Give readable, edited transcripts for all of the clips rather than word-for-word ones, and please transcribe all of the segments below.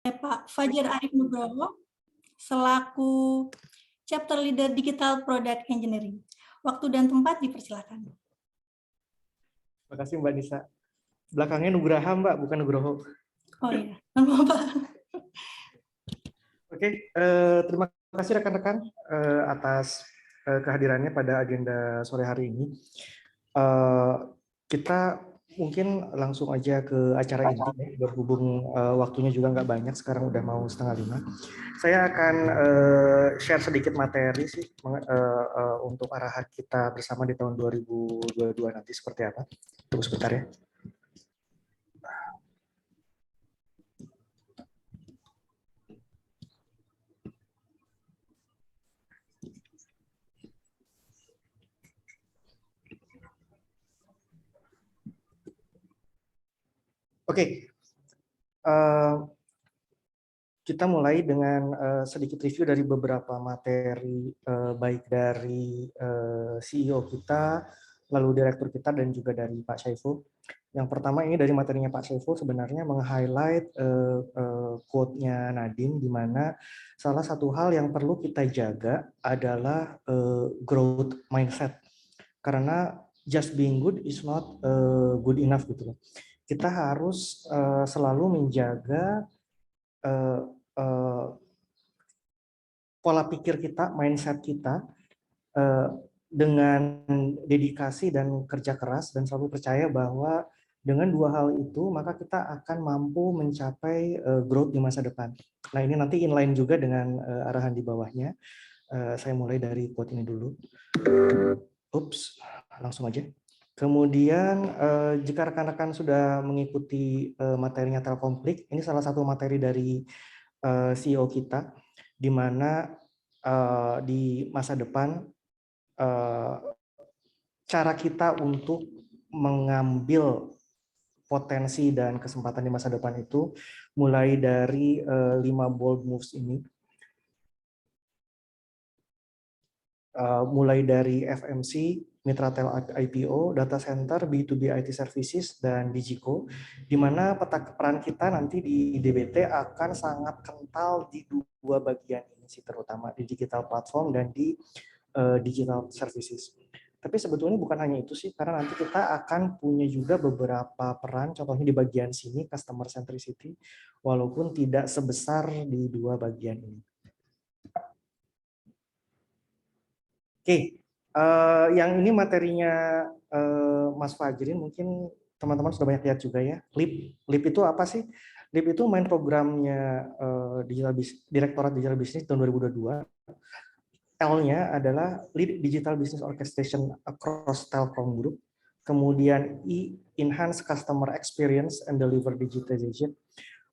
Pak Fajar Arif Nugroho selaku Chapter Leader Digital Product Engineering. Waktu dan tempat dipersilakan. Terima kasih Mbak Nisa. Belakangnya Nugraha Mbak, bukan Nugroho. Oh iya, nama Pak. Oke, terima kasih rekan-rekan atas kehadirannya pada agenda sore hari ini. Kita mungkin langsung aja ke acara inti, berhubung waktunya juga nggak banyak, sekarang udah mau 4:30. Saya akan share sedikit materi sih untuk arahan kita bersama di tahun 2022 nanti seperti apa. Tunggu sebentar ya. Oke, kita mulai dengan sedikit review dari beberapa materi, baik dari CEO kita, lalu direktur kita, dan juga dari Pak Syaiful. Yang pertama ini dari materinya Pak Syaiful sebenarnya meng-highlight quote-nya Nadine, di mana salah satu hal yang perlu kita jaga adalah growth mindset. Karena just being good is not good enough gitu loh. Kita harus selalu menjaga pola pikir kita, mindset kita dengan dedikasi dan kerja keras, dan selalu percaya bahwa dengan dua hal itu maka kita akan mampu mencapai growth di masa depan. Nah, ini nanti inline juga dengan arahan di bawahnya. Saya mulai dari quote ini dulu. Ups, langsung aja. Kemudian jika rekan-rekan sudah mengikuti materinya Telkomplek, ini salah satu materi dari CEO kita, di mana di masa depan cara kita untuk mengambil potensi dan kesempatan di masa depan itu mulai dari 5 bold moves ini. Mulai dari FMC, Mitratel IPO, data center, B2B IT services, dan Digico, di mana peta peran kita nanti di DBT akan sangat kental di dua bagian ini sih, terutama di digital platform dan di digital services. Tapi sebetulnya bukan hanya itu sih, karena nanti kita akan punya juga beberapa peran, contohnya di bagian sini, customer centricity, walaupun tidak sebesar di dua bagian ini. Oke, yang ini materinya Mas Fajrin, mungkin teman-teman sudah banyak lihat juga ya. LEAP itu apa sih? LEAP itu main programnya Direktorat Digital Business tahun 2022. L-nya adalah Lead Digital Business Orchestration across Telkom Group. Kemudian E, Enhance Customer Experience and Deliver Digitization.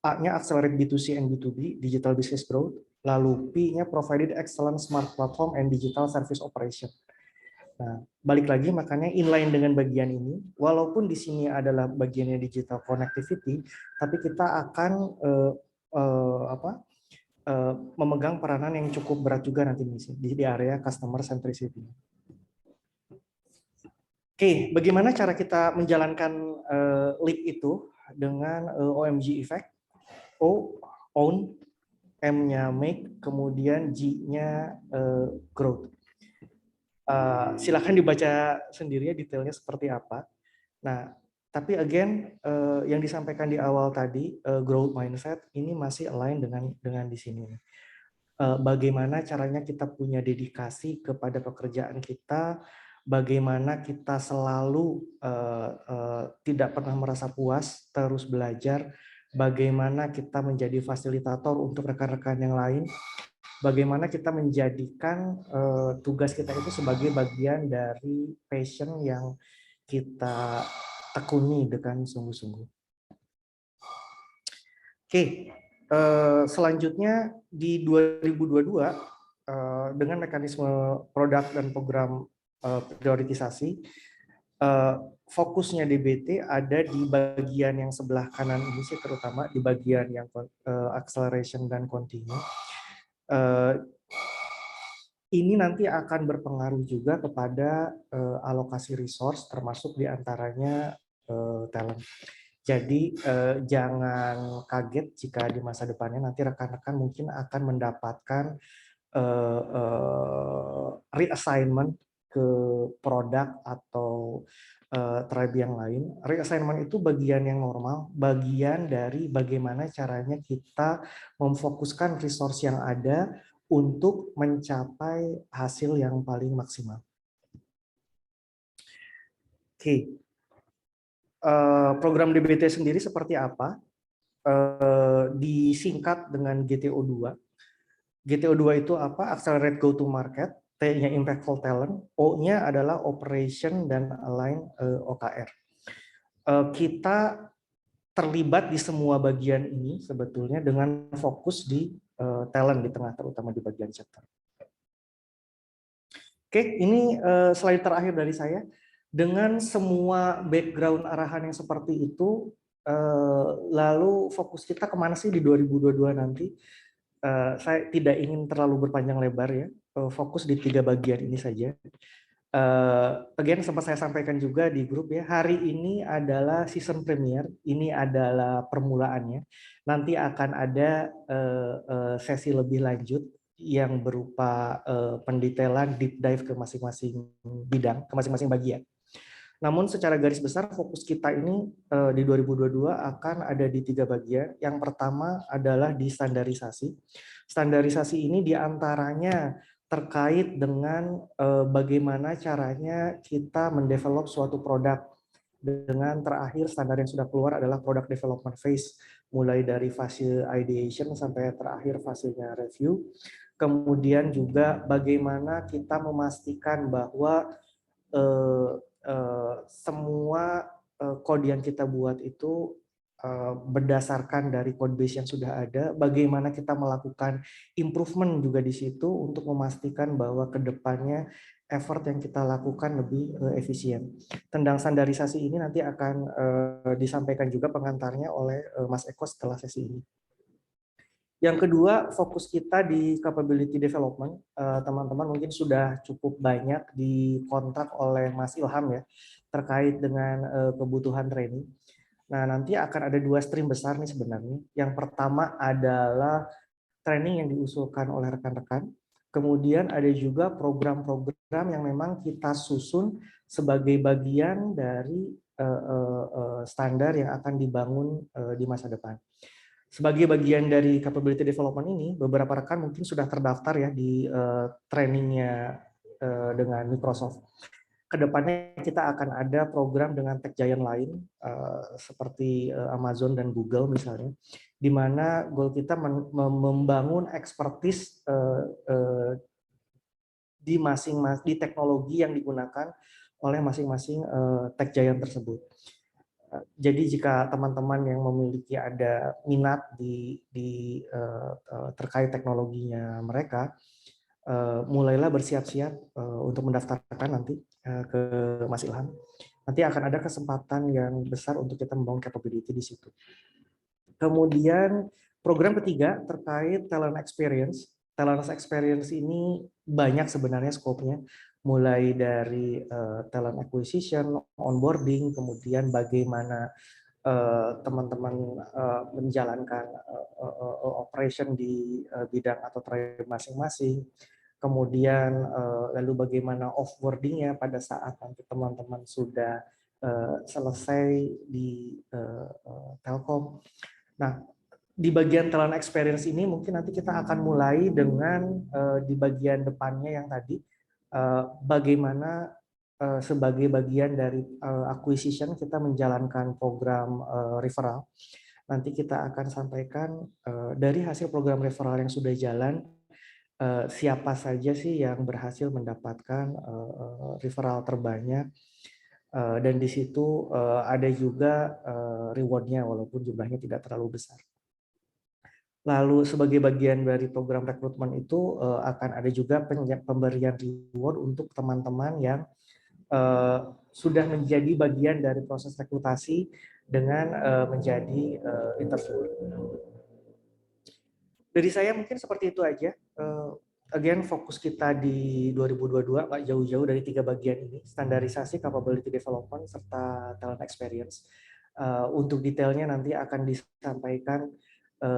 A-nya Accelerate B2C and B2B, Digital Business Growth. Lalu P-nya Provided Excellent Smart Platform and Digital Service Operation. Nah, balik lagi, makanya inline dengan bagian ini, walaupun di sini adalah bagiannya digital connectivity, tapi kita akan memegang peranan yang cukup berat juga nanti di area customer centricity. Oke, bagaimana cara kita menjalankan LEAP itu dengan OMG effect? O, own, M-nya make, kemudian G-nya growth. Silakan dibaca sendiri ya detailnya seperti apa. Nah, tapi again yang disampaikan di awal tadi, growth mindset ini masih align dengan di sini. Bagaimana caranya kita punya dedikasi kepada pekerjaan kita, bagaimana kita selalu tidak pernah merasa puas, terus belajar, bagaimana kita menjadi fasilitator untuk rekan-rekan yang lain, bagaimana kita menjadikan tugas kita itu sebagai bagian dari passion yang kita tekuni dengan sungguh-sungguh. Oke, selanjutnya di 2022 dengan mekanisme produk dan program prioritisasi, fokusnya DBT ada di bagian yang sebelah kanan ini sih, terutama di bagian yang acceleration dan continue. Ini nanti akan berpengaruh juga kepada alokasi resource, termasuk diantaranya talent. Jadi jangan kaget jika di masa depannya nanti rekan-rekan mungkin akan mendapatkan reassignment ke produk atau tribe yang lain. Reassignment itu bagian yang normal, bagian dari bagaimana caranya kita memfokuskan resource yang ada untuk mencapai hasil yang paling maksimal. Oke, program DBT sendiri seperti apa? Disingkat dengan GTO2. GTO2 itu apa? Accelerate Go to Market, T-nya Impactful Talent, O-nya adalah Operation dan Align OKR. Kita terlibat di semua bagian ini sebetulnya dengan fokus di talent di tengah, terutama di bagian chapter. Oke, ini slide terakhir dari saya. Dengan semua background arahan yang seperti itu, lalu fokus kita kemana sih di 2022 nanti? Saya tidak ingin terlalu berpanjang lebar ya, fokus di 3 bagian ini saja. Again, sempat saya sampaikan juga di grup ya, hari ini adalah season premiere, ini adalah permulaannya. Nanti akan ada sesi lebih lanjut yang berupa pendetailan deep dive ke masing-masing bidang, ke masing-masing bagian. Namun secara garis besar fokus kita ini di 2022 akan ada di 3 bagian. Yang pertama adalah di standarisasi. Standarisasi ini diantaranya terkait dengan bagaimana caranya kita mendevelop suatu produk, dengan terakhir standar yang sudah keluar adalah product development phase, mulai dari fase ideation sampai terakhir fasenya review. Kemudian juga bagaimana kita memastikan bahwa semua kode yang kita buat itu berdasarkan dari code base yang sudah ada, bagaimana kita melakukan improvement juga di situ untuk memastikan bahwa kedepannya effort yang kita lakukan lebih efisien. Tentang standarisasi ini nanti akan disampaikan juga pengantarnya oleh Mas Eko setelah sesi ini. Yang kedua, fokus kita di capability development. Teman-teman mungkin sudah cukup banyak dikontak oleh Mas Ilham ya, terkait dengan kebutuhan training. Nah, nanti akan ada 2 stream besar nih sebenarnya. Yang pertama adalah training yang diusulkan oleh rekan-rekan. Kemudian ada juga program-program yang memang kita susun sebagai bagian dari standar yang akan dibangun di masa depan. Sebagai bagian dari capability development ini, beberapa rekan mungkin sudah terdaftar ya di trainingnya dengan Microsoft. Kedepannya kita akan ada program dengan tech giant lain seperti Amazon dan Google misalnya, di mana goal kita membangun expertise di teknologi yang digunakan oleh masing-masing tech giant tersebut. Jadi jika teman-teman yang memiliki ada minat terkait teknologinya mereka, mulailah bersiap-siap untuk mendaftarkan nanti ke Mas Ilham. Nanti akan ada kesempatan yang besar untuk kita membangun capability di situ. Kemudian program ketiga terkait talent experience. Talent experience ini banyak sebenarnya skopnya, mulai dari talent acquisition, onboarding, kemudian bagaimana teman-teman menjalankan operation di bidang atau tribe masing-masing, kemudian lalu bagaimana offboardingnya pada saat nanti teman-teman sudah selesai di Telkom. Nah, di bagian talent experience ini mungkin nanti kita akan mulai dengan di bagian depannya yang tadi bagaimana sebagai bagian dari acquisition kita menjalankan program referral. Nanti kita akan sampaikan dari hasil program referral yang sudah jalan, siapa saja sih yang berhasil mendapatkan referral terbanyak, dan di situ ada juga rewardnya walaupun jumlahnya tidak terlalu besar. Lalu sebagai bagian dari program rekrutmen itu akan ada juga pemberian reward untuk teman-teman yang sudah menjadi bagian dari proses rekrutasi dengan menjadi interviewer. Dari saya mungkin seperti itu aja. Again, fokus kita di 2022 Pak, jauh-jauh dari 3 bagian ini, standarisasi, capability development, serta talent experience. Untuk detailnya nanti akan disampaikan,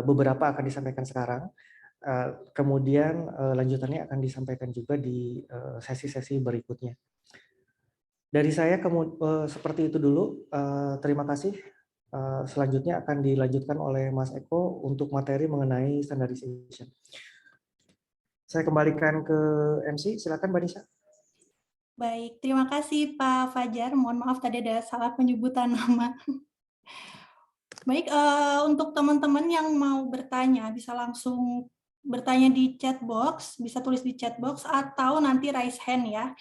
beberapa akan disampaikan sekarang. Kemudian lanjutannya akan disampaikan juga di sesi-sesi berikutnya. Dari saya seperti itu dulu. Terima kasih. Selanjutnya akan dilanjutkan oleh Mas Eko untuk materi mengenai standardization. Saya kembalikan ke MC. Silakan Mbak Nisa. Baik, terima kasih Pak Fajar. Mohon maaf tadi ada salah penyebutan nama. Baik, untuk teman-teman yang mau bertanya, bisa langsung bertanya di chat box, bisa tulis di chat box, atau nanti raise hand ya.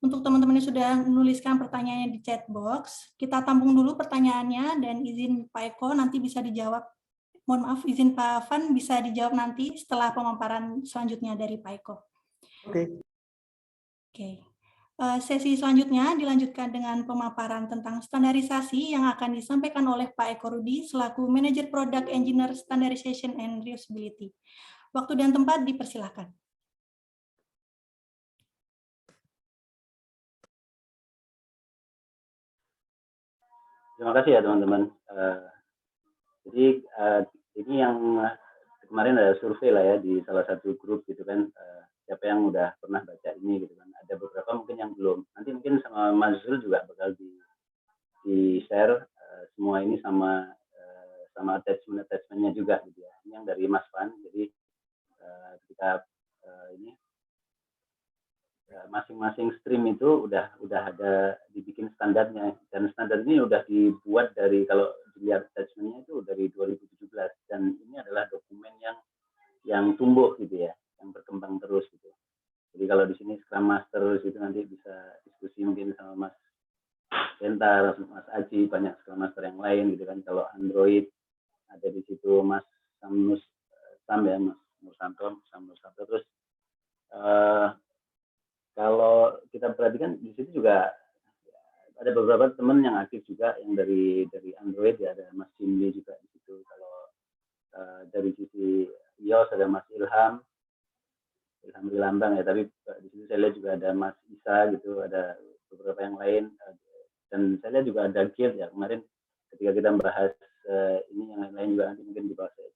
Untuk teman-teman yang sudah menuliskan pertanyaannya di chat box, kita tampung dulu pertanyaannya, dan izin Pak Eko nanti bisa dijawab. Mohon maaf, izin Pak Van bisa dijawab nanti setelah pemaparan selanjutnya dari Pak Eko. Oke. Sesi selanjutnya dilanjutkan dengan pemaparan tentang standarisasi yang akan disampaikan oleh Pak Eko Rudi selaku Manager Product Engineer Standardization and Reusability. Waktu dan tempat dipersilakan. Terima kasih ya teman-teman. Jadi ini yang kemarin ada survei lah ya di salah satu grup gitu kan, siapa yang udah pernah baca ini gitu kan. Ada beberapa mungkin yang belum. Nanti mungkin sama Mas Zul juga bakal di share semua ini sama attachment-attachmentnya juga gitu ya. Ini yang dari Mas Van. Jadi ketika ini masing-masing stream itu udah ada dibikin standarnya, dan standar ini udah dibuat dari, kalau dilihat attachmentnya itu dari 2017, dan ini adalah dokumen yang tumbuh gitu ya, yang berkembang terus gitu. Jadi kalau di sini Scrum Master itu nanti bisa diskusi mungkin sama Mas Bentar, Mas Aji, banyak Scrum Master yang lain gitu kan. Kalau Android ada di situ Mas Sam ya, Mas Nursanto, terus kalau kita perhatikan di situ juga ada beberapa teman yang aktif juga yang dari Android ya, ada Mas Jimli juga di situ. Kalau dari sisi iOS ada Mas Ilham Lambang ya, tapi di situ saya lihat juga ada Mas Isa gitu, ada beberapa yang lain, dan saya lihat juga ada Girt ya, kemarin ketika kita membahas ini, yang lain-lain juga nanti mungkin dibahas.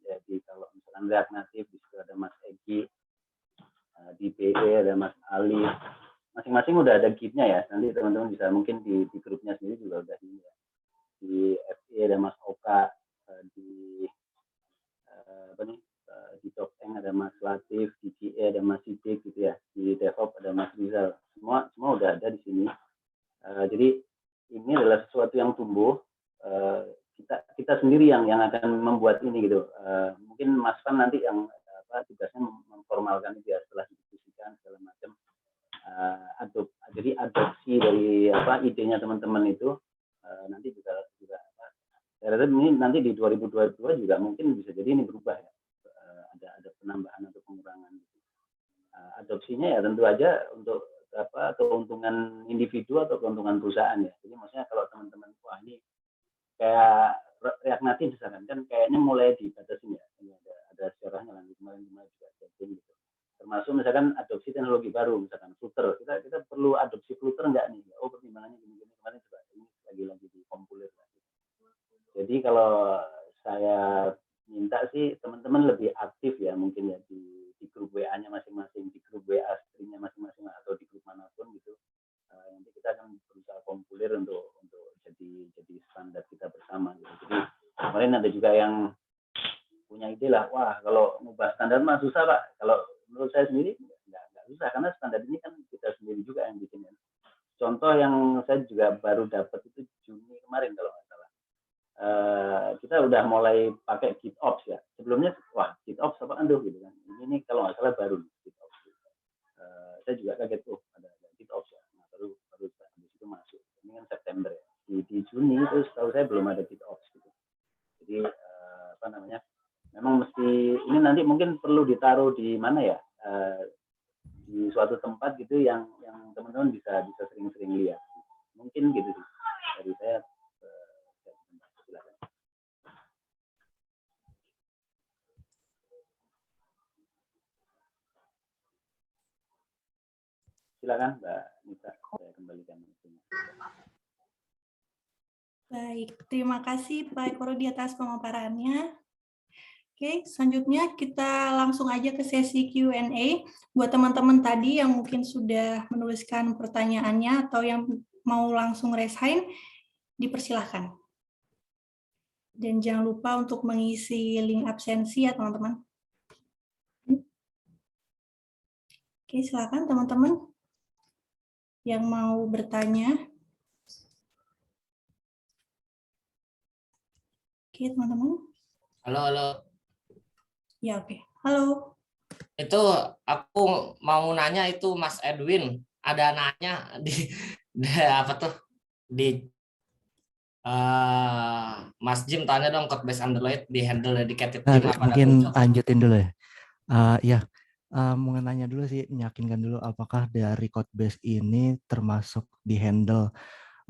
Jadi kalau misalkan React Native di situ ada Mas Egi, di PE ada Mas Ali, masing-masing udah ada gitnya ya. Nanti teman-teman bisa mungkin di grupnya sendiri juga udah ini ya. Di FE ada Mas Oka, di apa nih, di Topeng ada Mas Latif, di GE ada Mas Sidik gitu ya, di DevOps ada Mas Rizal, semua udah ada di sini. Jadi ini adalah sesuatu yang tumbuh. Kita sendiri yang akan membuat ini gitu. Mungkin Mas Van nanti yang tugasnya memformalkan itu ya, setelah didiskusikan segala macam. Jadi adopsi dari idenya teman-teman itu nanti juga saya rasa ini nanti di 2022 juga mungkin bisa jadi ini berubah ya, ada penambahan atau pengurangan. Adopsinya ya tentu aja untuk keuntungan individu atau keuntungan perusahaan ya. Jadi maksudnya kalau teman-teman wah ini kayak React Native misalkan kan kayaknya mulai dibatasin ya, ini ada sejarahnya nanti kemarin juga jadi gitu. Termasuk misalkan adopsi teknologi baru, misalkan Flutter, kita perlu adopsi Flutter enggak nih? Oh pertimbangannya gini-gini, kemarin juga ini lagi dikompulir. Jadi kalau saya minta sih teman-teman lebih aktif ya, mungkin ya di grup WA-nya masing-masing, di grup WA stream-nya masing-masing, atau di grup manapun gitu. Nanti kita akan berusaha kompulir untuk jadi standar kita bersama gitu. Jadi kemarin ada juga yang punya ide lah, wah kalau ngubah standar mah susah Pak. Kalau menurut saya sendiri nggak susah, karena standar ini kan kita sendiri juga yang bikin. Contoh yang saya juga baru dapat itu Juni kemarin kalau nggak salah. Kita udah mulai pakai GitOps ya. Sebelumnya wah GitOps apa aduh gitu kan. Ini kalau nggak salah baru GitOps. Saya juga kaget ada GitOps ya. Nah, baru di situ masuk. Ini kan September ya. Di Juni itu setahu saya belum ada GitOps gitu. Jadi memang mesti ini nanti mungkin perlu ditaruh di mana ya, di suatu tempat gitu yang teman-teman bisa sering-sering lihat. Mungkin gitu sih dari saya. Silakan Mbak Nisa, saya kembalikan. Baik, terima kasih Pak Eko Rudi atas pemaparannya. Oke, selanjutnya kita langsung aja ke sesi Q&A. Buat teman-teman tadi yang mungkin sudah menuliskan pertanyaannya atau yang mau langsung raise hand, dipersilahkan. Dan jangan lupa untuk mengisi link absensi ya teman-teman. Oke, silakan teman-teman yang mau bertanya. Oke, teman-teman. Halo, halo. Ya, oke. Halo. Itu aku mau nanya itu Mas Edwin ada nanya di apa tuh di Mas Jim tanya dong code base Android di handle dedicated team apa double Mungkin job? lanjutin dulu ya. Ya, mau nanya dulu sih, meyakinkan dulu apakah dari Codebase ini termasuk di handle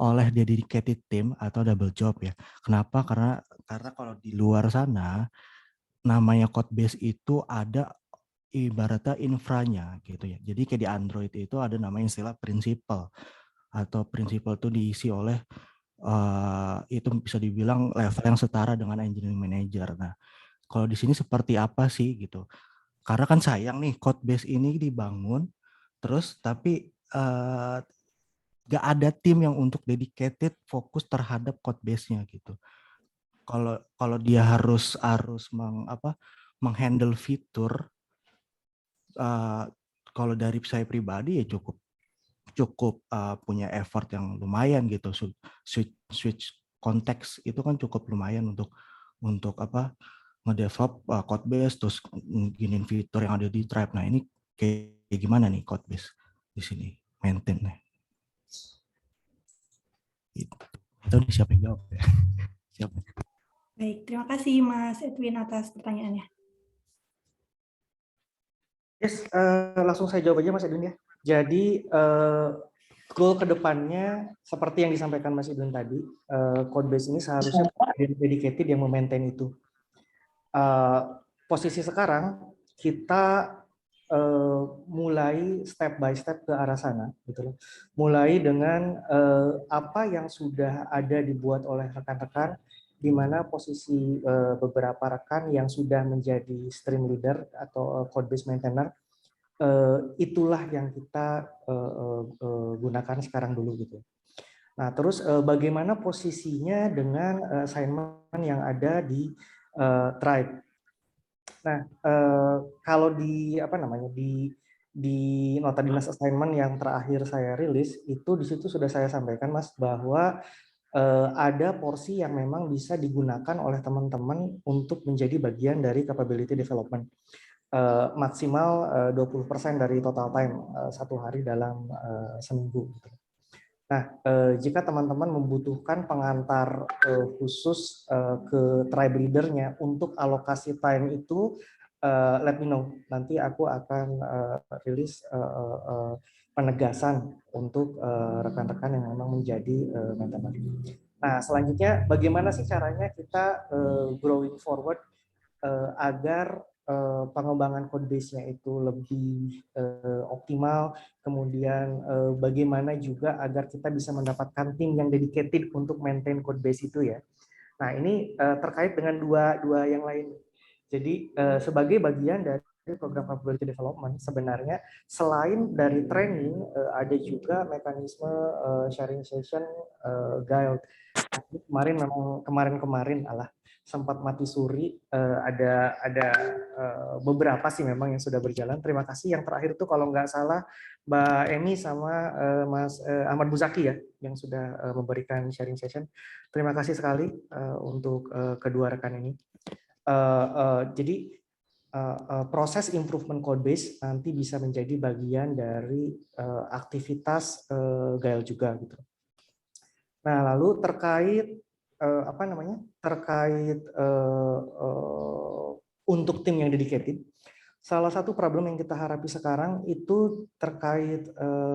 oleh dedicated team atau double job ya. Kenapa? Karena kalau di luar sana namanya Codebase itu ada ibaratnya infranya gitu ya. Jadi kayak di Android itu ada namanya istilah principal, atau principal itu diisi oleh itu bisa dibilang level yang setara dengan engineering manager. Nah, kalau di sini seperti apa sih gitu? Karena kan sayang nih Codebase ini dibangun terus tapi gak ada tim yang untuk dedicated fokus terhadap Codebase-nya gitu. Kalau dia harus menghandle fitur, kalau dari saya pribadi ya cukup punya effort yang lumayan gitu. Switch konteks itu kan cukup lumayan untuk ngedevelop Codebase terus giniin fitur yang ada di Tribe. Nah ini kayak gimana nih Codebase di sini maintain-nya? Itu siapa yang jawab ya? Siapa? Baik, terima kasih Mas Edwin atas pertanyaannya. Yes, langsung saya jawab aja Mas Edwin ya. Jadi goal kedepannya seperti yang disampaikan Mas Edwin tadi, Codebase ini seharusnya dedicated yang memaintain itu. Posisi sekarang kita mulai step by step ke arah sana, gitu loh. Mulai dengan apa yang sudah ada dibuat oleh rekan-rekan, di mana posisi beberapa rekan yang sudah menjadi stream leader atau Codebase maintainer, itulah yang kita gunakan sekarang dulu gitu. Nah, terus bagaimana posisinya dengan assignment yang ada di Tribe? Nah, kalau di nota dinas assignment yang terakhir saya rilis itu di situ sudah saya sampaikan Mas bahwa ada porsi yang memang bisa digunakan oleh teman-teman untuk menjadi bagian dari capability development. Maksimal 20% dari total time satu hari dalam seminggu. Nah, jika teman-teman membutuhkan pengantar khusus ke tribe leader-nya untuk alokasi time itu, let me know. Nanti aku akan rilis penegasan untuk rekan-rekan yang memang menjadi maintainer. Nah, selanjutnya bagaimana sih caranya kita growing forward agar pengembangan Codebase-nya itu lebih optimal, kemudian bagaimana juga agar kita bisa mendapatkan tim yang dedicated untuk maintain Codebase itu ya. Nah ini terkait dengan dua yang lain. Jadi sebagai bagian dari program capability development sebenarnya selain dari training ada juga mekanisme sharing session guide. Kemarin sempat mati suri, ada beberapa sih memang yang sudah berjalan. Terima kasih yang terakhir itu kalau nggak salah Mbak Emi sama Mas Ahmad Buzaki ya yang sudah memberikan sharing session. Terima kasih sekali untuk kedua rekan ini. Jadi proses improvement Codebase nanti bisa menjadi bagian dari aktivitas GAIL juga gitu. Nah, lalu terkait untuk tim yang dedicated, salah satu problem yang kita hadapi sekarang itu terkait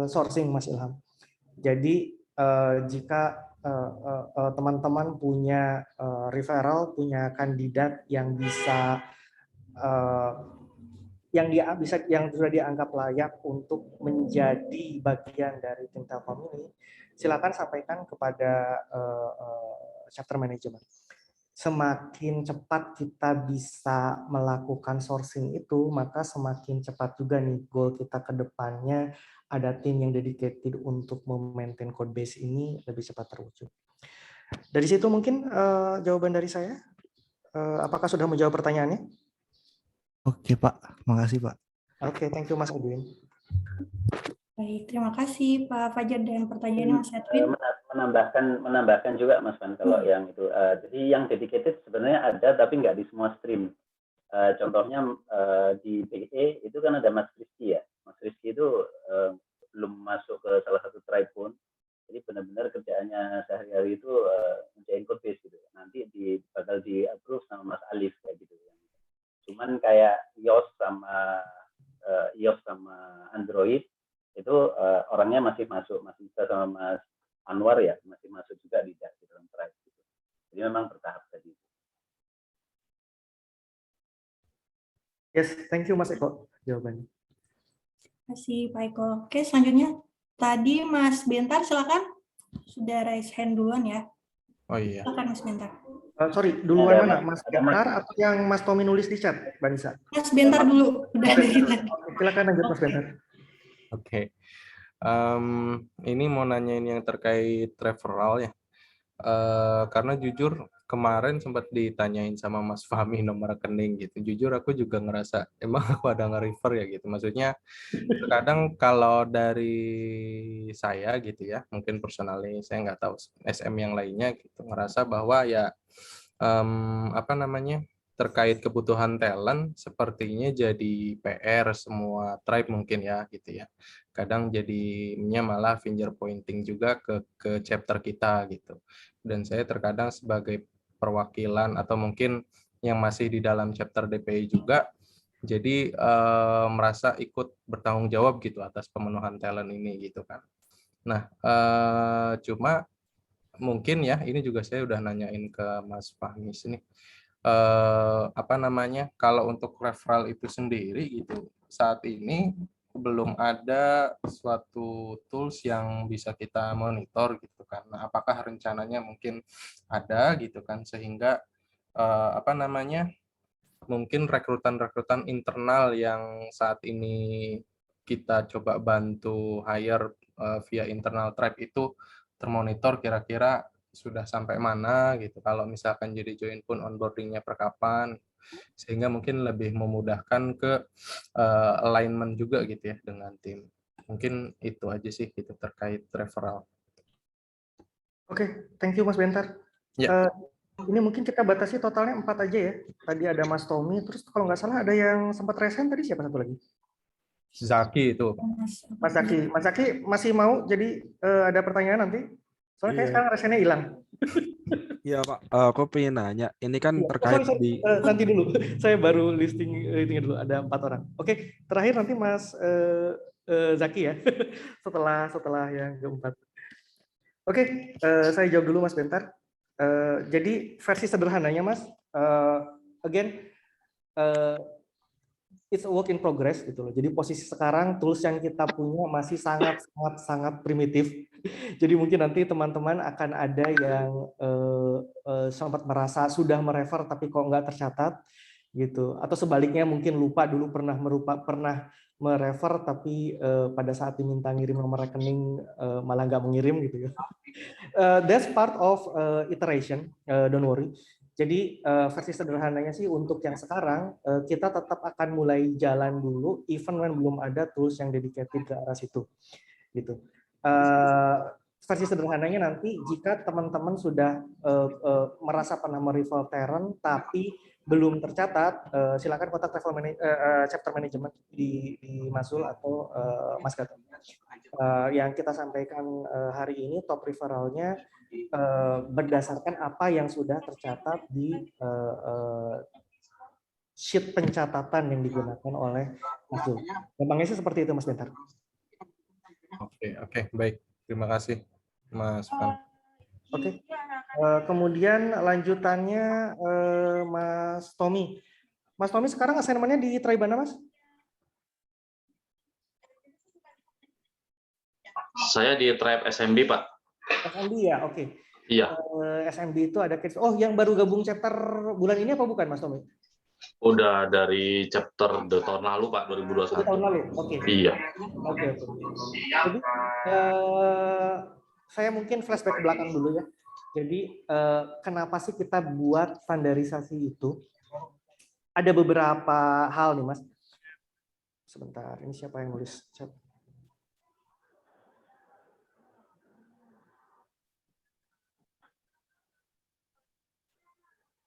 sourcing, Mas Ilham. Jadi jika teman-teman punya referral, punya kandidat yang bisa yang sudah dianggap layak untuk menjadi bagian dari tim Telkom ini, silakan sampaikan kepada chapter management. Semakin cepat kita bisa melakukan sourcing itu, maka semakin cepat juga nih goal kita ke depannya, ada tim yang dedicated untuk memaintain code base ini lebih cepat terwujud. Dari situ mungkin jawaban dari saya. Apakah sudah menjawab pertanyaannya? Oke Pak, makasih Pak. Oke, thank you Mas Edwin. Baik, terima kasih Pak Fajar dan pertanyaannya Mas Edwin. menambahkan juga Mas Van kalau yang itu. Jadi yang dedicated sebenarnya ada tapi nggak di semua stream. Contohnya di PE itu kan ada Mas Rizky ya. Mas Rizky itu belum masuk ke salah satu tribe pun. Jadi benar-benar kerjaannya sehari-hari itu ngerjain code base gitu. Nanti bakal di approve sama Mas Alif kayak gitu. Cuman kayak iOS sama Android itu orangnya masih bisa sama Mas Anwar ya, masih masuk juga di dalam tribe gitu. Jadi memang bertahap tadi. Yes, thank you Mas Eko jawabannya. Terima kasih Pak Eko. Oke, selanjutnya tadi Mas Bentar, silakan. Sudah raise hand duluan ya. Oh iya. Silakan Mas Bentar. Sorry, duluan mana? Mas Bentar atau yang Mas Tommy nulis di chat, Mbak Nisa? Mas Bentar dulu. Udah dari tadi. Silakan lanjut Mas Bentar. Oke. Ini mau nanyain yang terkait referral ya. Karena jujur kemarin sempat ditanyain sama Mas Fahmi nomor rekening gitu. Jujur aku juga ngerasa emang aku ada nge-refer ya gitu. Maksudnya terkadang kalau dari saya gitu ya, mungkin personally saya nggak tahu SM yang lainnya gitu, ngerasa bahwa ya terkait kebutuhan talent sepertinya jadi PR semua tribe mungkin ya gitu ya. Kadang jadinya malah finger pointing juga ke chapter kita gitu. Dan saya terkadang sebagai perwakilan atau mungkin yang masih di dalam chapter DPI juga, jadi merasa ikut bertanggung jawab gitu atas pemenuhan talent ini gitu kan. Nah, cuma mungkin ya ini juga saya udah nanyain ke Mas Fahmi nih. Kalau untuk referral itu sendiri gitu saat ini belum ada suatu tools yang bisa kita monitor gitu kan. Nah, apakah rencananya mungkin ada gitu kan sehingga mungkin rekrutan internal yang saat ini kita coba bantu hire via internal tribe itu termonitor kira-kira sudah sampai mana gitu. Kalau misalkan jadi join pun onboardingnya per kapan, sehingga mungkin lebih memudahkan ke alignment juga gitu ya dengan tim. Mungkin itu aja sih gitu terkait referral. Oke, thank you Mas Bentar. Ya. Ini mungkin kita batasi totalnya 4 aja ya. Tadi ada Mas Tommy, terus kalau nggak salah ada yang sempat resen tadi siapa satu lagi? Zaki itu. Mas Zaki masih mau jadi ada pertanyaan nanti? Soalnya kayak sekarang resennya hilang. Iya Pak, aku pengen nanya, ini kan terkait di... Nanti dulu, saya baru listing dulu, ada 4 orang. Oke, terakhir nanti Mas Zaki ya, setelah yang keempat. Oke, saya jawab dulu Mas Bentar. Jadi versi sederhananya Mas, it's a work in progress gitu loh. Jadi posisi sekarang tools yang kita punya masih sangat primitif. Jadi mungkin nanti teman-teman akan ada yang sempat merasa sudah merefer tapi kok nggak tercatat gitu. Atau sebaliknya mungkin lupa dulu pernah merefer tapi pada saat diminta ngirim nomor rekening malah nggak mengirim gitu ya. That's part of iteration, don't worry. Jadi versi sederhananya sih untuk yang sekarang kita tetap akan mulai jalan dulu even when belum ada tools yang dedicated ke arah situ gitu. Versi sederhananya nanti jika teman-teman sudah merasa pernah merefer talent tapi belum tercatat, silakan kontak chapter management di Masul atau Mas Gatot. Yang kita sampaikan hari ini top referralnya berdasarkan apa yang sudah tercatat di sheet pencatatan yang digunakan oleh Masul. Gampangnya sih seperti itu Mas Bentar. Oke, baik. Terima kasih Mas Pan. Oke. Kemudian lanjutannya Mas Tommy. Mas Tommy sekarang assignment-nya di tribe mana, Mas? Saya di tribe SMB, Pak. SMB ya, oke. Iya, SMB itu ada kids. Oh, yang baru gabung chapter bulan ini apa bukan, Mas Tommy? udah dari chapter tahun lalu Pak, 2021. Udah tahun lalu. Oke. Iya. Oke. Jadi saya mungkin flashback ke belakang dulu ya. Jadi kenapa sih kita buat standarisasi itu? Ada beberapa hal nih, Mas. Sebentar, ini siapa yang nulis chat?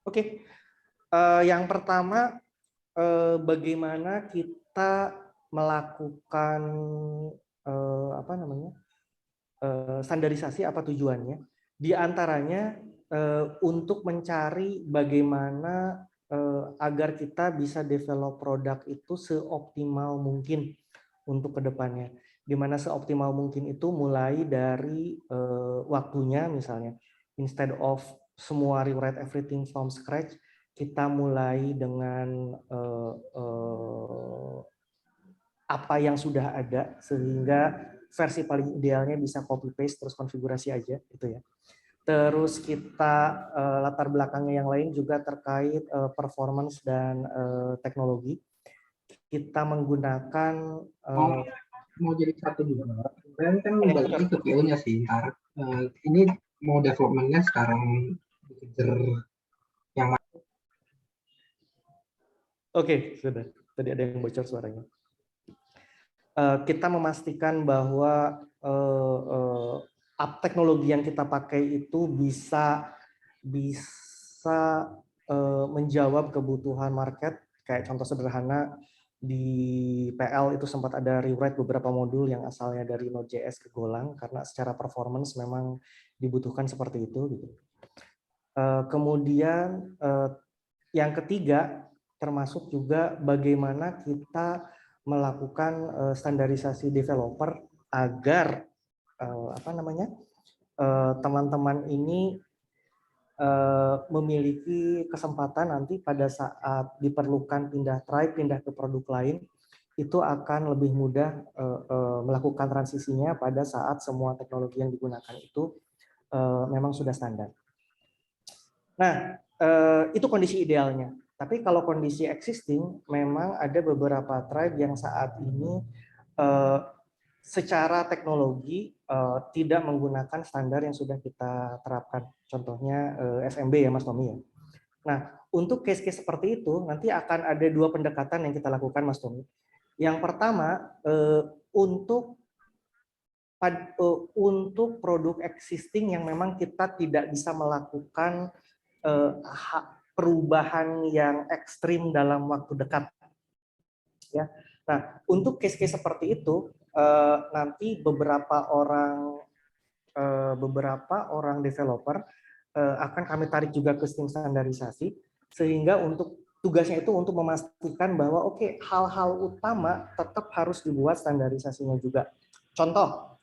Oke. Yang pertama, bagaimana kita melakukan apa namanya standarisasi, apa tujuannya? Di antaranya untuk mencari bagaimana agar kita bisa develop produk itu seoptimal mungkin untuk kedepannya. Di mana seoptimal mungkin itu mulai dari waktunya, misalnya instead of semua rewrite everything from scratch, kita mulai dengan apa yang sudah ada sehingga versi paling idealnya bisa copy paste terus konfigurasi aja gitu ya. Terus kita latar belakangnya yang lain juga terkait performance dan teknologi. Kita menggunakan mau jadi satu juga. Kemarin kan baliknya ke PO-nya sih. Ntar ini mau development-nya sekarang dikejar yang mana? Oke, sudah. Tadi ada yang bocor suaranya. Kita memastikan bahwa teknologi yang kita pakai itu bisa menjawab kebutuhan market. Kayak contoh sederhana di PL itu sempat ada rewrite beberapa modul yang asalnya dari Node.js ke Golang karena secara performance memang dibutuhkan seperti itu. Gitu. Kemudian yang ketiga termasuk juga bagaimana kita melakukan standarisasi developer agar teman-teman ini memiliki kesempatan nanti pada saat diperlukan pindah tribe, pindah ke produk lain, itu akan lebih mudah melakukan transisinya pada saat semua teknologi yang digunakan itu memang sudah standar. Nah, itu kondisi idealnya. Tapi kalau kondisi existing, memang ada beberapa tribe yang saat ini secara teknologi tidak menggunakan standar yang sudah kita terapkan. Contohnya SMB ya, Mas Tommy ya. Nah, untuk case-case seperti itu, nanti akan ada dua pendekatan yang kita lakukan, Mas Tommy. Yang pertama, untuk produk existing yang memang kita tidak bisa melakukan perubahan yang ekstrim dalam waktu dekat. Ya. Nah, untuk case-case seperti itu, nanti beberapa orang developer akan kami tarik juga ke tim standarisasi, sehingga untuk tugasnya itu untuk memastikan bahwa oke, hal-hal utama tetap harus dibuat standarisasinya juga. Contoh,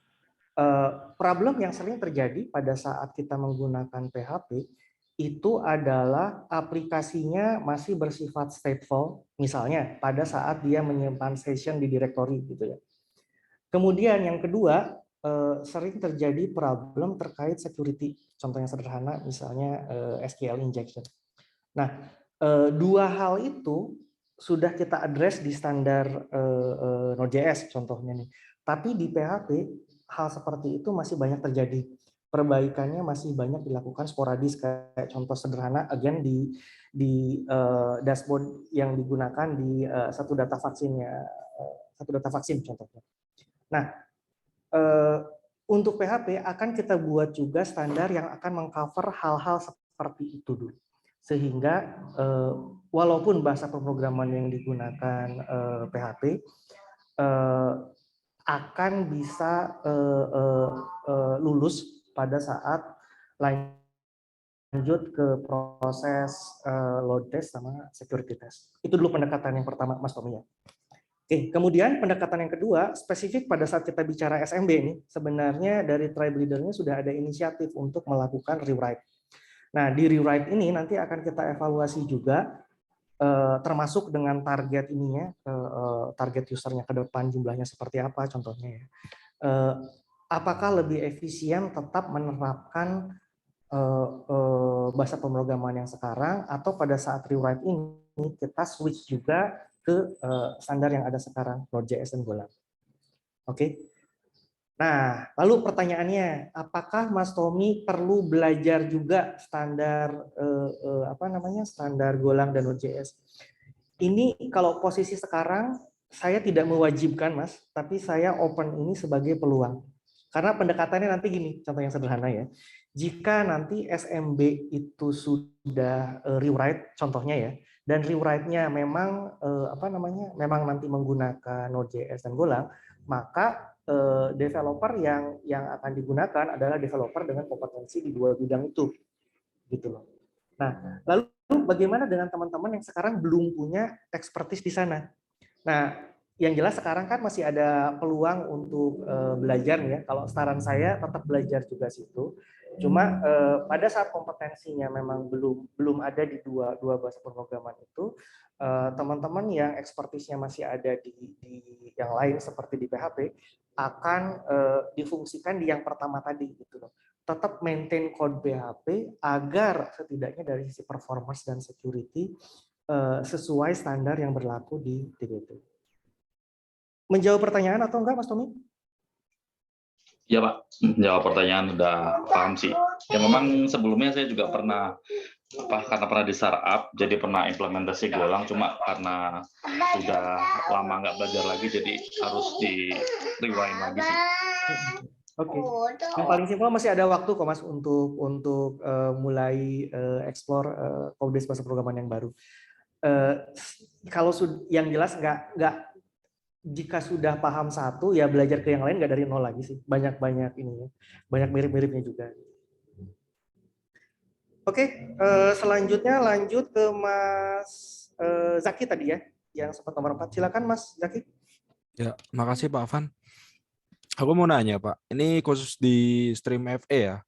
problem yang sering terjadi pada saat kita menggunakan PHP itu adalah aplikasinya masih bersifat stateful, misalnya pada saat dia menyimpan session di directory gitu ya. Kemudian yang kedua, sering terjadi problem terkait security. Contohnya sederhana, misalnya SQL injection. Nah, dua hal itu sudah kita address di standar Node.js contohnya nih. Tapi di PHP hal seperti itu masih banyak terjadi. Perbaikannya masih banyak dilakukan sporadis, kayak contoh sederhana again di dashboard yang digunakan di satu data vaksin contohnya. Nah, untuk PHP akan kita buat juga standar yang akan mengcover hal-hal seperti itu dulu, sehingga walaupun bahasa pemrograman yang digunakan PHP akan bisa lulus pada saat lanjut ke proses load test sama security test. Itu dulu pendekatan yang pertama, Mas Tommy ya. Oke, kemudian pendekatan yang kedua, spesifik pada saat kita bicara SMB ini, sebenarnya dari tribe leader-nya sudah ada inisiatif untuk melakukan rewrite. Nah, di rewrite ini nanti akan kita evaluasi juga, termasuk dengan target ininya, target usernya ke depan jumlahnya seperti apa contohnya ya. Apakah lebih efisien tetap menerapkan bahasa pemrograman yang sekarang, atau pada saat rewrite ini kita switch juga ke standar yang ada sekarang, Node.js dan Golang. Oke. Nah, lalu pertanyaannya, apakah Mas Tommy perlu belajar juga standar standar Golang dan Node.js? Ini kalau posisi sekarang saya tidak mewajibkan, Mas, tapi saya open ini sebagai peluang. Karena pendekatannya nanti gini, contoh yang sederhana ya. Jika nanti SMB itu sudah rewrite, contohnya ya, dan rewrite-nya memang memang nanti menggunakan Node.js dan Golang, maka developer yang akan digunakan adalah developer dengan kompetensi di dua bidang itu, gitu loh. Nah, lalu bagaimana dengan teman-teman yang sekarang belum punya expertise di sana? Nah, yang jelas sekarang kan masih ada peluang untuk belajar ya. Kalau saran saya tetap belajar juga situ. Cuma pada saat kompetensinya memang belum ada di dua bahasa pemrograman itu, teman-teman yang ekspertisnya masih ada di yang lain seperti di PHP akan difungsikan di yang pertama tadi gitu loh. Tetap maintain code PHP agar setidaknya dari sisi performance dan security sesuai standar yang berlaku di DBT. Menjawab pertanyaan atau enggak, Mas Tommy? Ya Pak, jawab pertanyaan udah paham sih. Ya memang sebelumnya saya juga pernah karena pernah di startup, jadi pernah implementasi Golang, cuma karena sudah lama nggak belajar lagi, jadi harus di rewind lagi sih. Oke. Yang paling simpel masih ada waktu kok Mas untuk mulai explore code base bahasa programan yang baru. Kalau yang jelas nggak jika sudah paham satu ya belajar ke yang lain nggak dari nol lagi sih, banyak ininya, banyak mirip-miripnya juga. Oke, selanjutnya lanjut ke Mas Zaki tadi ya, yang sempat nomor 4. Silakan Mas Zaki. Ya, makasih Pak Afan. Aku mau nanya Pak, ini khusus di stream FE ya.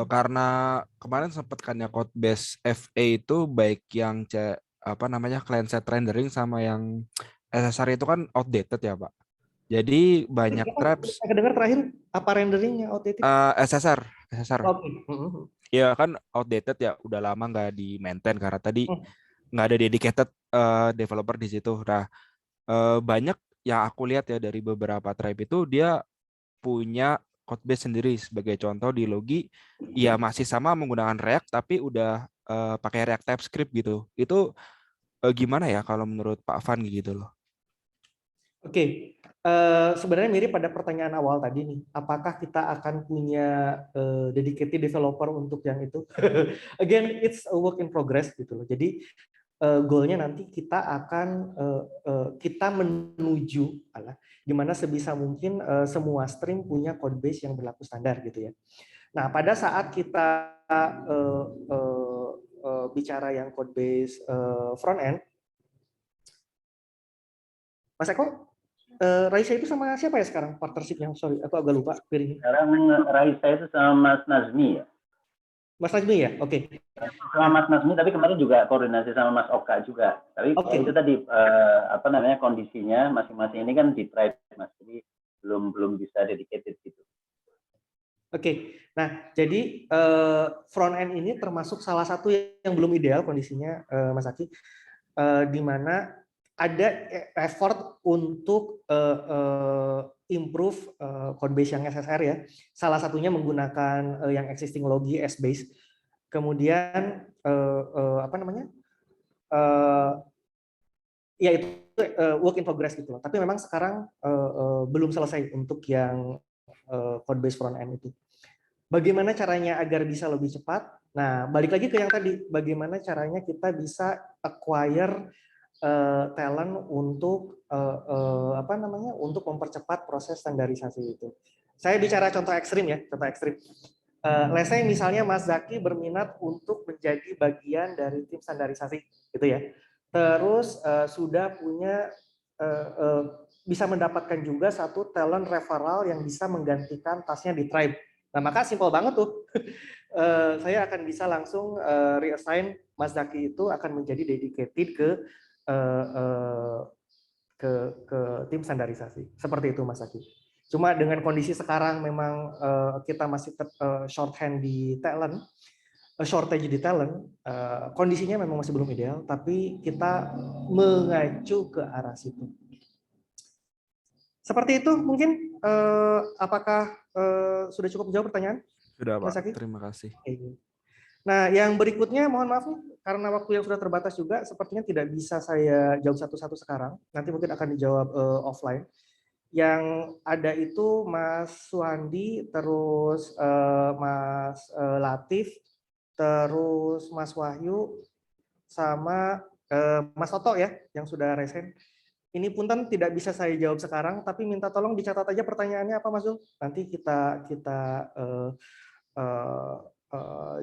Karena kemarin sempat kan ya code base FE itu baik yang client-side rendering sama yang SSR itu kan outdated ya Pak. Jadi banyak traps. Saya dengar terakhir apa renderingnya outdated? SSR. Oke. Ya kan outdated ya, udah lama nggak di maintain karena tadi nggak ada dedicated developer di situ. Nah, banyak yang aku lihat ya dari beberapa tribe itu dia punya code base sendiri. Sebagai contoh di Logi, ya masih sama menggunakan React tapi udah pakai React TypeScript gitu. Itu gimana ya kalau menurut Pak Van gitu loh? Oke, sebenarnya mirip pada pertanyaan awal tadi nih. Apakah kita akan punya dedicated developer untuk yang itu? Again, it's a work in progress gitu loh. Jadi goalnya nanti kita akan kita menuju gimana sebisa mungkin semua stream punya code base yang berlaku standar gitu ya. Nah, pada saat kita bicara yang code base front end, Mas Eko, Raisa itu sama siapa ya sekarang partnershipnya? Sorry, aku agak lupa. Sekarang Raisa itu sama Mas Nazmi ya. Mas Nazmi ya, oke. Sama Mas Nazmi, tapi kemarin juga koordinasi sama Mas Oka juga. Tapi itu tadi kondisinya masing-masing ini kan di trade Mas, jadi belum bisa dedicated gitu. Oke, nah jadi front end ini termasuk salah satu yang belum ideal kondisinya, Mas Aki, di mana ada effort untuk improve code base yang SSR ya. Salah satunya menggunakan yang existing Logi S-base. Kemudian ya itu work in progress gitu loh. Tapi memang sekarang belum selesai untuk yang code base front end itu. Bagaimana caranya agar bisa lebih cepat? Nah, balik lagi ke yang tadi, bagaimana caranya kita bisa acquire talent untuk untuk mempercepat proses standarisasi itu. Saya bicara contoh ekstrim ya, contoh ekstrim. Let's say misalnya Mas Zaki berminat untuk menjadi bagian dari tim standarisasi, gitu ya. Terus sudah punya bisa mendapatkan juga satu talent referral yang bisa menggantikan tasnya di tribe. Nah, maka simpel banget tuh. Saya akan bisa langsung reassign Mas Zaki itu akan menjadi dedicated ke tim standarisasi. Seperti itu Mas Zaki. Cuma dengan kondisi sekarang memang kita masih shorthand di talent, shortage di talent, kondisinya memang masih belum ideal, tapi kita mengacu ke arah situ. Seperti itu mungkin, apakah sudah cukup menjawab pertanyaan? Sudah, Mas Pak. Aki? Terima kasih. Nah, yang berikutnya mohon maaf nih, karena waktu yang sudah terbatas juga, sepertinya tidak bisa saya jawab satu-satu sekarang. Nanti mungkin akan dijawab offline. Yang ada itu Mas Suhandi, terus Mas Latif, terus Mas Wahyu, sama Mas Toto ya, yang sudah resen. Ini punten tidak bisa saya jawab sekarang, tapi minta tolong dicatat aja pertanyaannya apa Mas Zul. Nanti kita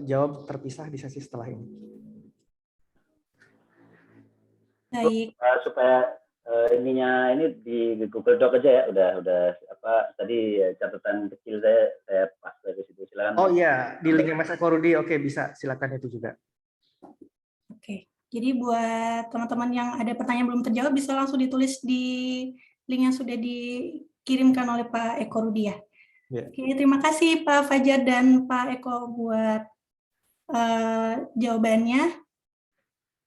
jawab terpisah di sesi setelah ini. Baik. Supaya ininya ini di Google Doc aja ya, udah apa tadi catatan kecil saya pas dari situ, silakan. Oh iya, di linknya Mas Eko Rudi, oke bisa, silakan itu juga. Oke, jadi buat teman-teman yang ada pertanyaan belum terjawab bisa langsung ditulis di link yang sudah dikirimkan oleh Pak Eko Rudi ya. Yeah. Oke, terima kasih Pak Fajar dan Pak Eko buat jawabannya.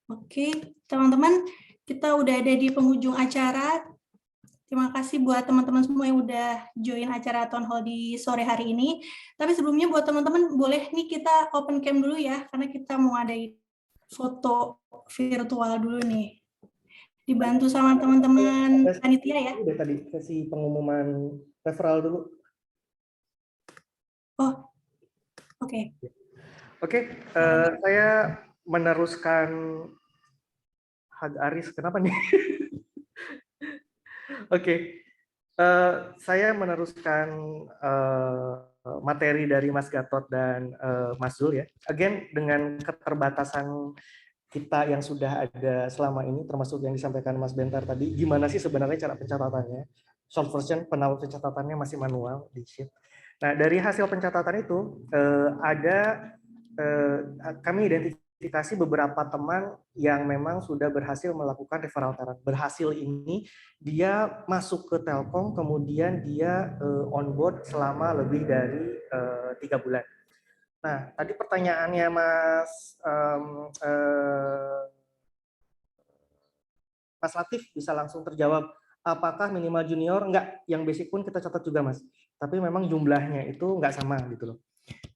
Oke, teman-teman, kita udah ada di penghujung acara. Terima kasih buat teman-teman semua yang udah join acara Town Hall di sore hari ini. Tapi sebelumnya buat teman-teman, boleh nih kita open cam dulu ya, karena kita mau ada foto virtual dulu nih. Dibantu sama teman-teman panitia ya. Udah tadi sesi pengumuman referral dulu. Oh, oke. Oke, saya meneruskan Hag Aris, kenapa nih? Oke, saya meneruskan materi dari Mas Gatot dan Mas Zul ya. Again, dengan keterbatasan kita yang sudah ada selama ini, termasuk yang disampaikan Mas Bentar tadi, gimana sih sebenarnya cara pencatatannya? Short version, pencatatannya masih manual di sheet. Nah, dari hasil pencatatan itu kami identifikasi beberapa teman yang memang sudah berhasil melakukan referral talent. Berhasil ini dia masuk ke Telkom, kemudian dia on board selama lebih dari 3 bulan. Nah, tadi pertanyaannya Mas Latif bisa langsung terjawab. Apakah minimal junior? Enggak, yang basic pun kita catat juga Mas. Tapi memang jumlahnya itu enggak sama gitu loh.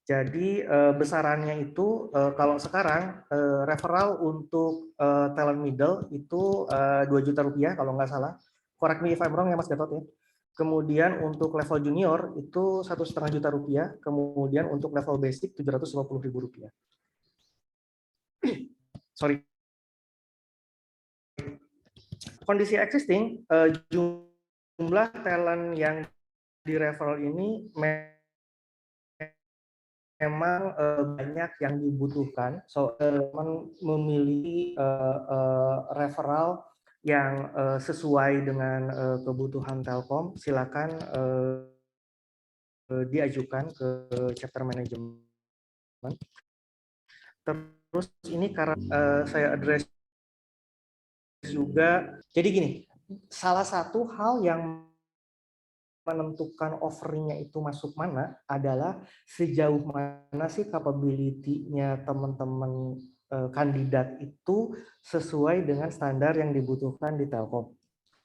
Jadi besarannya itu kalau sekarang referral untuk talent middle itu 2 juta rupiah kalau nggak salah. Correct me if I'm wrong ya Mas Gatot ya. Kemudian untuk level junior itu 1,5 juta rupiah. Kemudian untuk level basic 750.000 rupiah. Sorry. Kondisi existing, jumlah talent yang di referral ini memang banyak yang dibutuhkan. So, memilih referral yang sesuai dengan kebutuhan Telkom, silakan diajukan ke chapter management. Terus ini karena saya address juga, jadi gini, salah satu hal yang menentukan offeringnya itu masuk mana adalah sejauh mana sih capability-nya teman-teman kandidat itu sesuai dengan standar yang dibutuhkan di Telkom.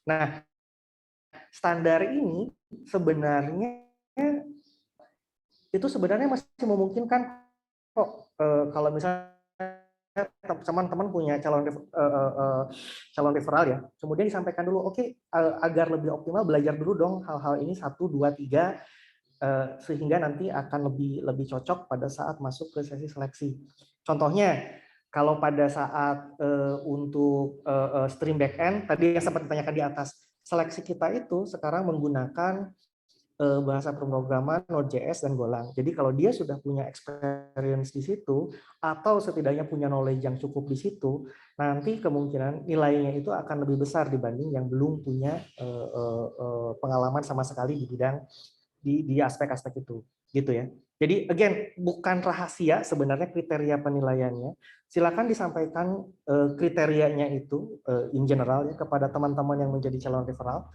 Nah, standar ini sebenarnya masih memungkinkan kok kalau misalnya teman-teman punya calon referral ya, kemudian disampaikan dulu, oke, agar lebih optimal belajar dulu dong hal-hal ini 1, 2, 3 sehingga nanti akan lebih cocok pada saat masuk ke sesi seleksi. Contohnya kalau pada saat untuk stream backend tadi yang sempat ditanyakan di atas, seleksi kita itu sekarang menggunakan bahasa pemrograman Node.js dan Golang. Jadi kalau dia sudah punya experience di situ atau setidaknya punya knowledge yang cukup di situ, nanti kemungkinan nilainya itu akan lebih besar dibanding yang belum punya pengalaman sama sekali di bidang di aspek-aspek itu, gitu ya. Jadi again, bukan rahasia sebenarnya kriteria penilaiannya. Silakan disampaikan kriterianya itu in general ya kepada teman-teman yang menjadi calon referral.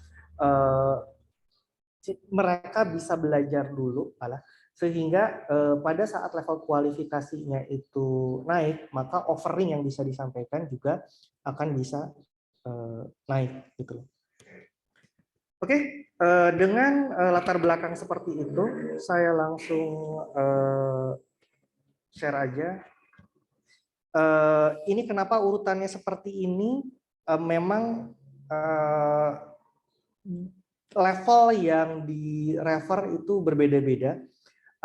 mereka bisa belajar dulu, sehingga pada saat level kualifikasinya itu naik, maka offering yang bisa disampaikan juga akan bisa naik gitu. Oke, dengan latar belakang seperti itu, saya langsung share aja. Ini kenapa urutannya seperti ini? Memang level yang di refer itu berbeda-beda.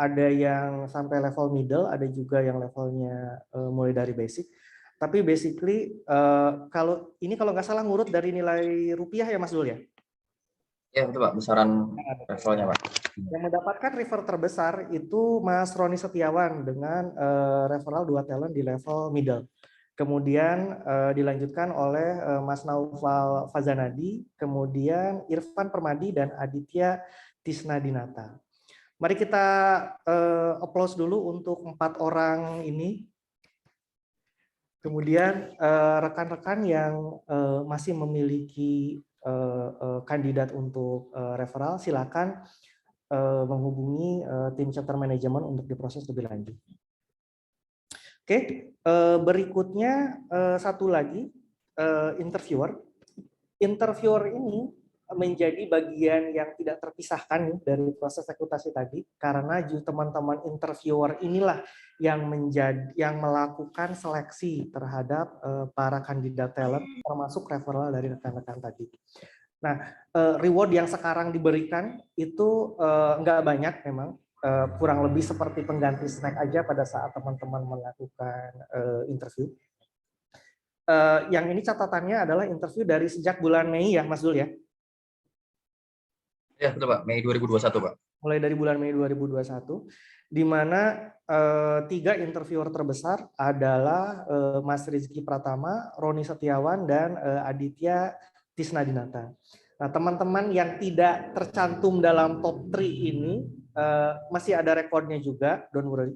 Ada yang sampai level middle, ada juga yang levelnya mulai dari basic. Tapi basically kalau nggak salah ngurut dari nilai rupiah ya Mas Dul ya? Ya betul Pak, besaran levelnya Pak. Yang mendapatkan refer terbesar itu Mas Roni Setiawan dengan referral 2 talent di level middle. Kemudian dilanjutkan oleh Mas Naufal Fazanadi, kemudian Irfan Permadi dan Aditya Tisnadinata. Mari kita applause dulu untuk 4 orang ini. Kemudian rekan-rekan yang masih memiliki kandidat untuk referral, silakan menghubungi tim chapter management untuk diproses lebih lanjut. Oke, berikutnya satu lagi interviewer. Interviewer ini menjadi bagian yang tidak terpisahkan dari proses rekrutasi tadi, karena teman-teman interviewer inilah yang melakukan seleksi terhadap para kandidat talent, termasuk referral dari rekan-rekan tadi. Nah, reward yang sekarang diberikan itu nggak banyak memang, kurang lebih seperti pengganti snack aja pada saat teman-teman melakukan interview. Yang ini catatannya adalah interview dari sejak bulan Mei ya, Mas Dul ya? Ya betul Pak, Mei 2021 Pak. Mulai dari bulan Mei 2021, di mana 3 interviewer terbesar adalah Mas Rizky Pratama, Roni Setiawan, dan Aditya Tisnadinata. Nah, teman-teman yang tidak tercantum dalam top 3 ini masih ada rekornya juga, don't worry.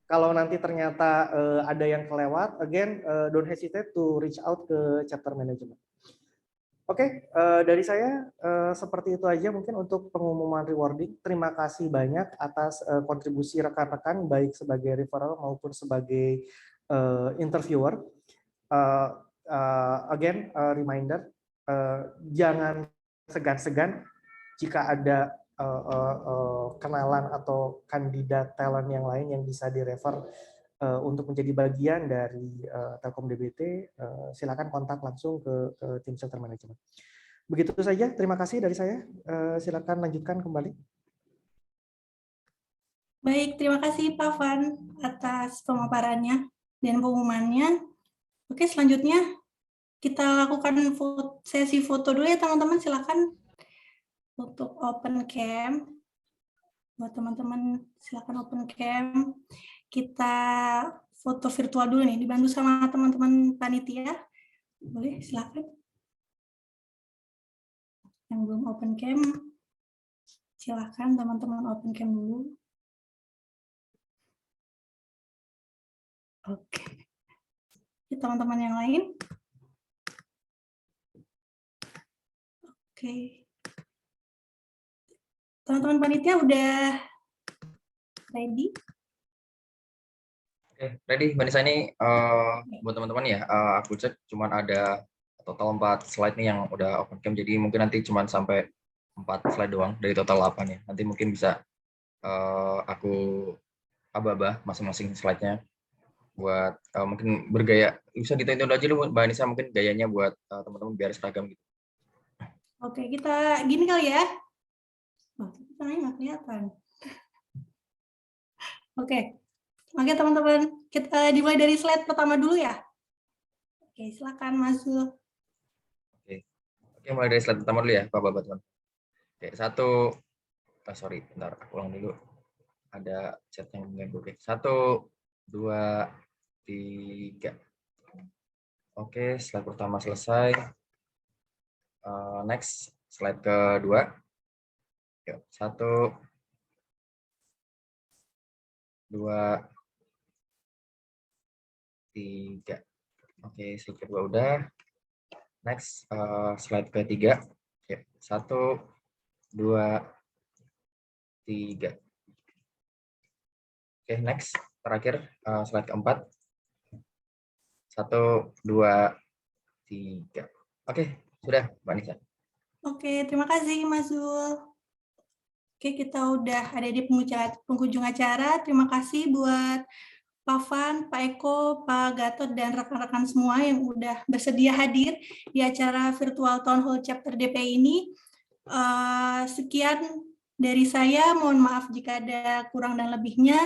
Kalau nanti ternyata ada yang kelewat, again, don't hesitate to reach out ke chapter management. Oke, dari saya seperti itu aja mungkin untuk pengumuman rewarding. Terima kasih banyak atas kontribusi rekan-rekan baik sebagai referral maupun sebagai interviewer. Again, reminder, jangan segan-segan jika ada kenalan atau kandidat talent yang lain yang bisa direfer untuk menjadi bagian dari Telkom DBT, silakan kontak langsung ke tim chapter management. Begitu saja, terima kasih dari saya. Silakan lanjutkan kembali. Baik, terima kasih Pak Van atas pemaparannya dan pengumumannya. Oke, selanjutnya kita lakukan sesi foto dulu ya teman-teman. Silakan untuk open cam. Buat teman-teman silakan open cam. Kita foto virtual dulu nih, dibantu sama teman-teman panitia. Boleh, silakan. Yang belum open cam, silakan teman-teman open cam dulu. Oke. Teman-teman yang lain. Oke. Teman-teman panitia udah ready? Oke, ready. Mbak Nisa ini buat teman-teman ya, aku cek cuman ada total 4 slide nih yang udah open cam, jadi mungkin nanti cuman sampai 4 slide doang dari total 8 ya. Nanti mungkin bisa aku aba-aba masing-masing slide-nya buat mungkin bergaya. Bisa ditonton aja dulu Mbak Nisa, mungkin gayanya buat teman-teman biar seragam gitu. Oke, kita gini kali ya. Oh, tangannya nggak kelihatan. Oke, teman-teman, kita dimulai dari slide pertama dulu ya. Oke, silakan masuk. Oke, mulai dari slide pertama dulu ya, Bapak-Bapak teman. Oke, sorry, bentar, aku ulang dulu. Ada chat yang mengganggu. Oke, 1, 2, 3. Oke, slide pertama selesai. Next, slide kedua. Yuk, 1, 2, 3. Oke, slide kedua udah. Next, slide ketiga. Yuk, 1, 2, 3. Oke, next. Terakhir, slide keempat. 1, 2, 3. Oke, sudah, Mbak Nisa. Oke, terima kasih Mas Zul. Oke, kita udah ada di penghujung acara. Terima kasih buat Pak Van, Pak Eko, Pak Gatot, dan rekan-rekan semua yang udah bersedia hadir di acara virtual Town Hall Chapter DP ini. Sekian dari saya, mohon maaf jika ada kurang dan lebihnya.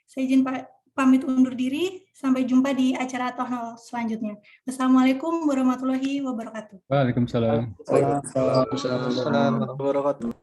Saya izin pamit undur diri. Sampai jumpa di acara Town Hall selanjutnya. Wassalamualaikum warahmatullahi wabarakatuh. Waalaikumsalam. Waalaikumsalam warahmatullahi wabarakatuh.